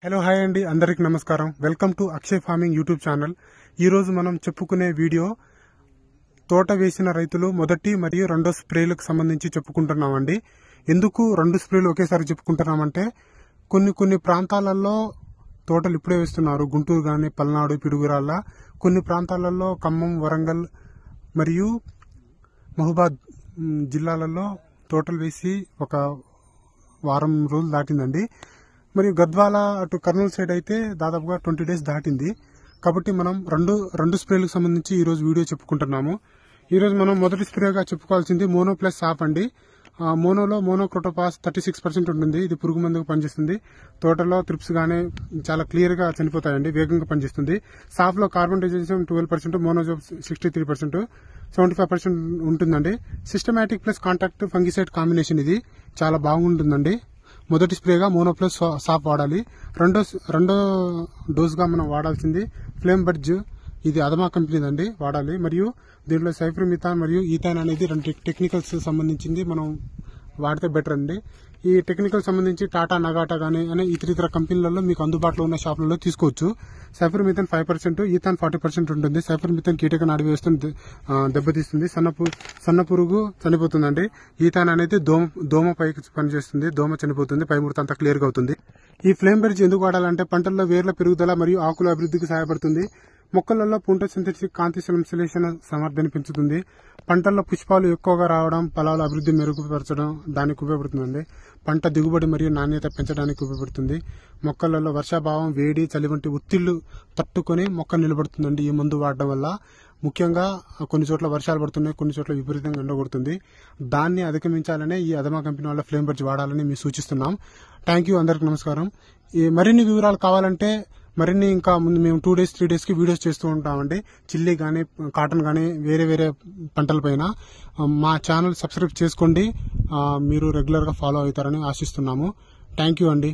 Hello hi అండి, అందరికి నమస్కారం. Welcome to Akshay farming YouTube channel. ఈరోజు మనం చెప్పుకునే వీడియో తోట వేసిన రైతులు మొదటి మరియు రెండో స్ప్రేలకు సంబంధించి చెప్పుకుంటున్నామండి. ఎందుకు రెండు స్ప్రేలు ఒకేసారి చెప్పుకుంటున్నామంటే కొన్ని ప్రాంతాలలో తోటలు ఇప్పుడే వేస్తున్నారు. గుంటూరు గాని, పల్నాడు, పిడుగురాళ్ళ, కొన్ని ప్రాంతాలలో ఖమ్మం, వరంగల్ మరియు మహబూబాద్ జిల్లాలలో తోటలు వేసి ఒక వారం రోజులు దాటిందండి. మరియు గద్వాల అటు కర్నూలు సైడ్ అయితే దాదాపుగా 20 డేస్ దాటింది. కాబట్టి మనం రెండు స్ప్రేలకు సంబంధించి ఈ రోజు వీడియో చెప్పుకుంటున్నాము. ఈ రోజు మనం మొదటి స్ప్రేగా చెప్పుకోవాల్సింది మోనో ప్లస్ సాఫ్ అండి. మోనోలో మోనోక్రోటోపాస్ 36% ఉంటుంది. ఇది పురుగు మందుకు పనిచేస్తుంది. తోటలో త్రిప్స్ గానే చాలా క్లియర్ గా చనిపోతాయండి, వేగంగా పనిచేస్తుంది. సాఫ్ లో కార్బన్ డైజెషన్ 12%, మోనోజోబ్ 63%, 75% ఉంటుందండి. Systematic plus contact fungicide combination ఇది చాలా బాగుంటుందండి. మొదటి స్ప్రేగా మోనో ప్లస్ సాఫ్ వాడాలి. రెండో డోస్ గా మనం వాడాల్సింది ఫ్లేమ్ బర్జ్, ఇది అదమా కంపెనీదండి, వాడాలి. మరియు దీంట్లో సైఫ్రోమిథాన్ మరియు ఈథాన్ అనేది రెండు టెక్నికల్స్ సంబంధించింది మనం వాడితే బెటర్ అండి. ఈ టెక్నికల్ సంబంధించి టాటా, నగాటా గానీ అనే ఇతర కంపెనీలలో మీకు అందుబాటులో ఉన్న షాపులలో తీసుకోవచ్చు. సైఫ్రోమిథాన్ 5%, ఈథాన్ 40% ఉంటుంది. సైఫ్రోమిథాన్ కీటక నాడి వ్యవస్థను దెబ్బతీస్తుంది, సన్న పురుగు చనిపోతుందండి. ఈథాన్ అనేది దోమ పైకి పనిచేస్తుంది, దోమ చనిపోతుంది, పై ముడత అంతా క్లియర్ గా అవుతుంది. ఈ ఫ్లేమ్ బెర్జ్ ఎందుకు వాడాలంటే పంటల్లో వేర్ల పెరుగుదల మరియు ఆకుల అభివృద్ధికి సహాయపడుతుంది. మొక్కలలో ఫోటోసింథసిస్ కాంతి సంశ్లేషణ సామర్థ్యాన్ని పెంచుతుంది. పంటల్లో పుష్పాలు ఎక్కువగా రావడం, ఫలాల అభివృద్ధి మెరుగుపరచడం దానికి ఉపయోగపడుతుందండి. పంట దిగుబడి మరియు నాణ్యత పెంచడానికి ఉపయోగపడుతుంది. మొక్కలలో వర్షాభావం, వేడి, చలి వంటి ఒత్తిళ్లు తట్టుకొని మొక్క నిలబడుతుందండి ఈ మందు వాడడం వల్ల. ముఖ్యంగా కొన్ని చోట్ల వర్షాలు పడుతున్నాయి, కొన్ని చోట్ల విపరీతంగా ఎండ కొడుతుంది. దాన్ని అధిగమించాలనే ఈ అదమా కంపెనీ వాళ్ళ ఫ్లేమ్ బర్జ్ వాడాలని మేము సూచిస్తున్నాం. థ్యాంక్ యూ, అందరికి నమస్కారం. ఈ మరిన్ని వివరాలు కావాలంటే ఇంకా ముందు మేము 2 డేస్ 3 డేస్ కి వీడియోస్ చేస్తూ ఉంటామండి. చిల్లీ గానీ, కాటన్ గానీ, వేరే పంటలపైన. మా ఛానల్ సబ్స్క్రైబ్ చేసుకోండి. మీరు రెగ్యులర్ గా ఫాలో అవుతారని ఆశిస్తున్నాము. థ్యాంక్ యూ అండి.